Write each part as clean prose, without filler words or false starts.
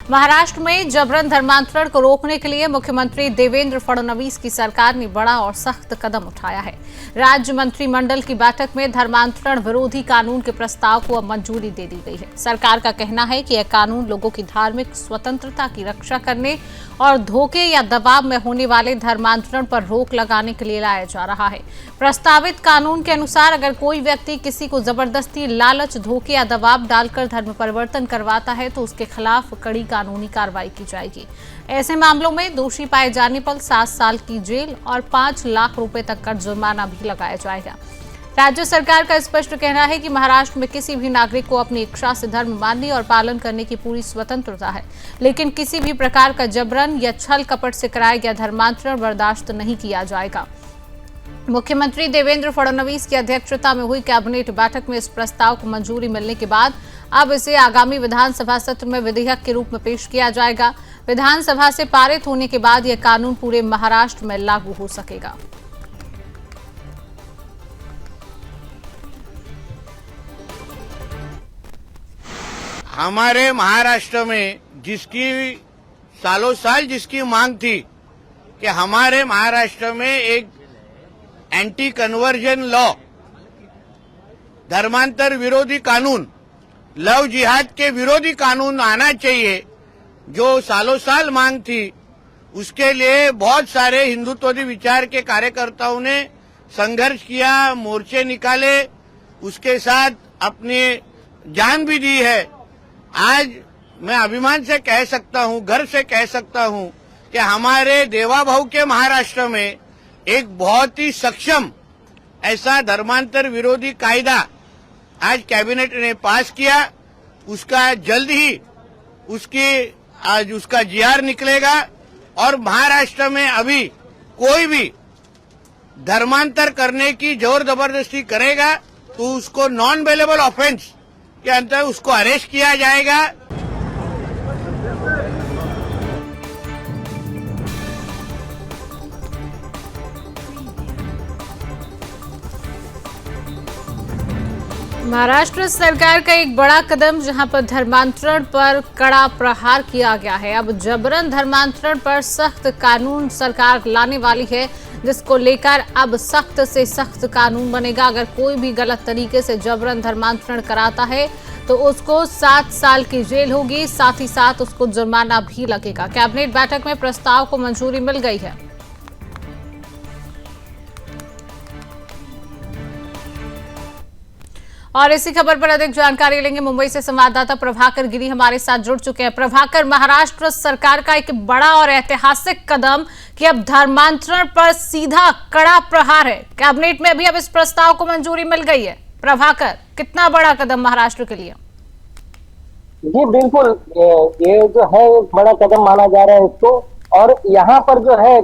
महाराष्ट्र में जबरन धर्मांतरण को रोकने के लिए मुख्यमंत्री देवेंद्र फडणवीस की सरकार ने बड़ा और सख्त कदम उठाया है। राज्य मंत्रिमंडल की बैठक में धर्मांतरण विरोधी कानून के प्रस्ताव को अब मंजूरी दे दी गई है। सरकार का कहना है कि यह कानून लोगों की धार्मिक स्वतंत्रता की रक्षा करने और धोखे या दबाव में होने वाले धर्मांतरण पर रोक लगाने के लिए लाया जा रहा है। प्रस्तावित कानून के अनुसार अगर कोई व्यक्ति किसी को जबरदस्ती, लालच, धोखे या दबाव डालकर धर्म परिवर्तन करवाता है तो उसके खिलाफ कड़ी कानूनी कार्रवाई की जाएगी। ऐसे मामलों में दोषी पाए जाने पर 7 साल की जेल और 5 लाख रुपए तक का जुर्माना भी लगाया जाएगा। राज्य सरकार का स्पष्ट कहना है कि महाराष्ट्र में किसी भी नागरिक को अपनी इच्छा से धर्म मानने और पालन करने की पूरी स्वतंत्रता है, लेकिन किसी भी प्रकार का जबरन या छल कपट से कराया गया धर्मांतरण बर्दाश्त नहीं किया जाएगा। मुख्यमंत्री देवेंद्र फडणवीस की अध्यक्षता में हुई कैबिनेट बैठक में इस प्रस्ताव को मंजूरी मिलने के बाद अब इसे आगामी विधानसभा सत्र में विधेयक के रूप में पेश किया जाएगा। विधानसभा से पारित होने के बाद यह कानून पूरे महाराष्ट्र में लागू हो सकेगा। हमारे महाराष्ट्र में सालों साल जिसकी मांग थी कि हमारे महाराष्ट्र में एक एंटी कन्वर्जन लॉ, धर्मांतर विरोधी कानून, लव जिहाद के विरोधी कानून आना चाहिए, जो सालों साल मांग थी, उसके लिए बहुत सारे हिंदुत्ववादी विचार के कार्यकर्ताओं ने संघर्ष किया, मोर्चे निकाले, उसके साथ अपनी जान भी दी है। आज मैं अभिमान से कह सकता हूं, गर्व से कह सकता हूं कि हमारे देवाभाऊ के महाराष्ट्र में एक बहुत ही सक्षम ऐसा धर्मांतर विरोधी कायदा आज कैबिनेट ने पास किया। उसका जल्द ही आज उसका जीआर निकलेगा और महाराष्ट्र में अभी कोई भी धर्मांतर करने की जोर जबरदस्ती करेगा तो उसको नॉन बेलेबल ऑफेंस के अंतर्गत उसको अरेस्ट किया जाएगा। महाराष्ट्र सरकार का एक बड़ा कदम, जहां पर धर्मांतरण पर कड़ा प्रहार किया गया है। अब जबरन धर्मांतरण पर सख्त कानून सरकार लाने वाली है, जिसको लेकर अब सख्त से सख्त कानून बनेगा। अगर कोई भी गलत तरीके से जबरन धर्मांतरण कराता है तो उसको 7 साल की जेल होगी, साथ ही साथ उसको जुर्माना भी लगेगा। कैबिनेट बैठक में प्रस्ताव को मंजूरी मिल गई है। और इसी खबर पर अधिक जानकारी लेंगे। मुंबई से संवाददाता प्रभाकर गिरी हमारे साथ जुड़ चुके हैं। प्रभाकर, महाराष्ट्र सरकार का एक बड़ा और ऐतिहासिक कदम कि अब धर्मांतरण पर सीधा कड़ा प्रहार है। कैबिनेट में भी अब इस प्रस्ताव को मंजूरी मिल गई है। प्रभाकर, कितना बड़ा कदम महाराष्ट्र के लिए? जी बिल्कुल, ये जो है एक बड़ा कदम माना जा रहा है इसको। और यहाँ पर जो है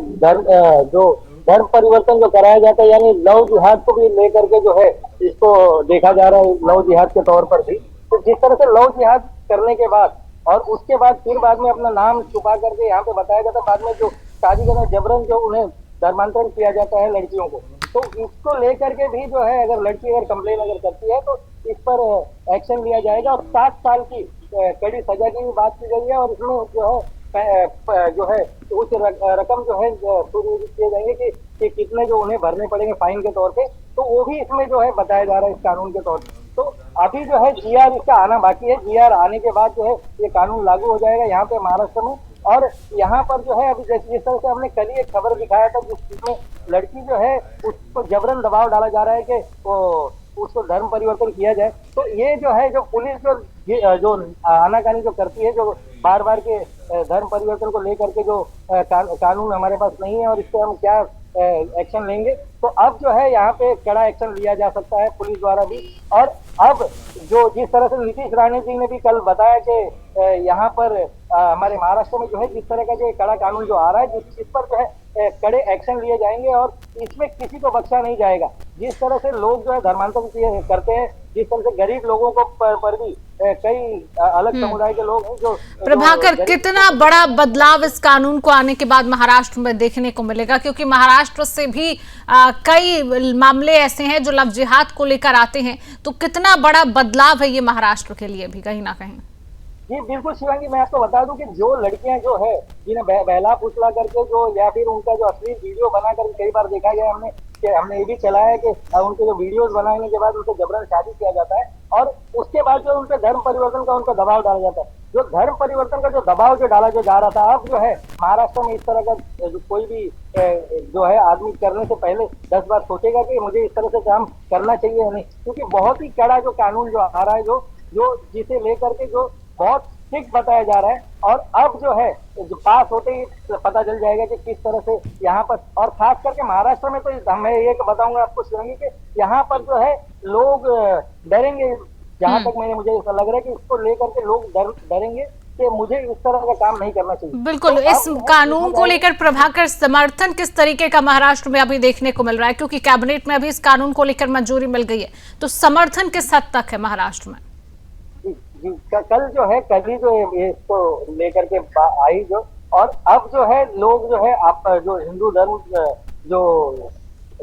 धर्म परिवर्तन जो कराया जाता है, यानी लव जिहाद को भी लेकर के जो है इसको देखा जा रहा है लव जिहाद के तौर पर भी। तो जिस तरह से लव जिहाद करने के बाद और उसके बाद फिर बाद में अपना नाम छुपा करके यहाँ पे बताया जाता है, बाद में जो शादी करना जबरन जो उन्हें धर्मांतरण किया जाता है लड़कियों को, तो इसको लेकर के भी जो है अगर लड़की अगर कंप्लेन अगर करती है तो इस पर एक्शन लिया जाएगा। और 7 साल की कड़ी सजा की भी बात की गई है। और इसमें जो है उस रकम जो है सुनिश्चित किए जाएंगे कि कितने जो उन्हें भरने पड़ेंगे फाइन के तौर पे, तो वो भी इसमें जो है बताया जा रहा है इस कानून के तौर पे। तो अभी जो है जीआर इसका आना बाकी है। जीआर आने के बाद जो है ये कानून लागू हो जाएगा यहाँ पे महाराष्ट्र में। और यहाँ पर जो है अभी जिस तरह से हमने कल ही एक खबर दिखाया था जिसमें लड़की जो है उसको जबरन दबाव डाला जा रहा है कि उसको धर्म परिवर्तन किया जाए, तो ये जो है जो पुलिस जो आनाकानी जो करती है, जो बार बार के धर्म परिवर्तन को लेकर के जो कानून हमारे पास नहीं है और इस पर हम क्या एक्शन लेंगे, तो अब जो है यहाँ पे कड़ा एक्शन लिया जा सकता है पुलिस द्वारा भी। और अब जो जिस तरह से नीतीश राणे जी ने भी कल बताया कि यहाँ पर हमारे महाराष्ट्र में जो है जिस तरह का जो कड़ा कानून जो आ रहा है, जिस पर जो है कड़े एक्शन लिए जाएंगे और इसमें किसी को बख्शा नहीं जाएगा। जिस तरह से लोग जो है धर्मांतरण करते हैं, जिस तरह से गरीब लोगों को पर भी कई अलग समुदाय के लोग हैं जो। प्रभाकर, कितना बड़ा बदलाव इस कानून को आने के बाद महाराष्ट्र में देखने को मिलेगा? क्योंकि महाराष्ट्र से भी कई मामले ऐसे हैं जो लव जिहाद को लेकर आते हैं, तो कितना बड़ा बदलाव है ये महाराष्ट्र के लिए भी कहीं ना कहीं? जी बिल्कुल शिवांगी, मैं आपको बता दूं कि जो लड़कियां जो है जिन्हें बहला फुसला करके जो या फिर उनका जो असली वीडियो बना करके कई बार देखा गया हमने कि हमने ये भी चलाया है कि उनके जो वीडियोस बनाने के बाद उनसे जबरन शादी किया जाता है और उसके बाद जो उनके धर्म परिवर्तन का उनका दबाव डाला जाता है। जो धर्म परिवर्तन का जो दबाव जो डाला जो जा रहा था, अब जो है महाराष्ट्र में इस तरह का जो कोई भी जो है आदमी करने से पहले 10 बार सोचेगा कि मुझे इस तरह से काम करना चाहिए या नहीं, क्योंकि बहुत ही कड़ा जो कानून जो आ रहा है जो जिसे लेकर के जो बहुत ठीक बताया जा रहा है। और अब जो है जो पास होते ही पता चल जाएगा कि किस तरह से यहाँ पर, और खास करके महाराष्ट्र में तो मैं ये बताऊंगा आपको शिवांगी कि यहाँ पर जो है लोग डरेंगे। जहां तक मुझे ऐसा लग रहा है कि इसको लेकर के लोग डरेंगे कि मुझे इस तरह का काम नहीं करना चाहिए। बिल्कुल, तो इस कानून को लेकर प्रभाकर समर्थन किस तरीके का महाराष्ट्र में अभी देखने को मिल रहा है, क्योंकि कैबिनेट में अभी इस कानून को लेकर मंजूरी मिल गई है, तो समर्थन किस हद तक है महाराष्ट्र में? कल जो है कल ही जो इसको लेकर के आई जो, और अब जो है लोग जो है आप जो हिंदू धर्म जो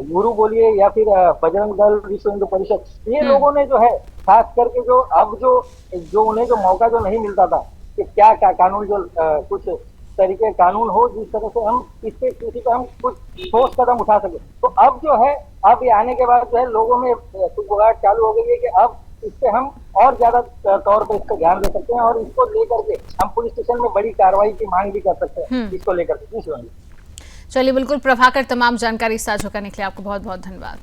गुरु बोलिए या फिर बजरंग दल, विश्व हिंदू परिषद, ये लोगों ने जो है खास करके जो अब जो उन्हें जो मौका जो नहीं मिलता था कि क्या कानून जो कुछ तरीके कानून हो जिस तरह से हम इस पे किसी पे हम कुछ ठोस कदम उठा सके, तो अब जो है अब ये आने के बाद जो है लोगों में सुगबुगाहट चालू हो गई है कि अब इस पे हम और ज्यादा तौर पे इस पे ध्यान दे सकते हैं और इसको लेकर के हम पुलिस स्टेशन में बड़ी कार्रवाई की मांग भी कर सकते हैं इसको लेकर के। चलिए, बिल्कुल प्रभाकर, तमाम जानकारी साझा करने के लिए आपको बहुत बहुत धन्यवाद।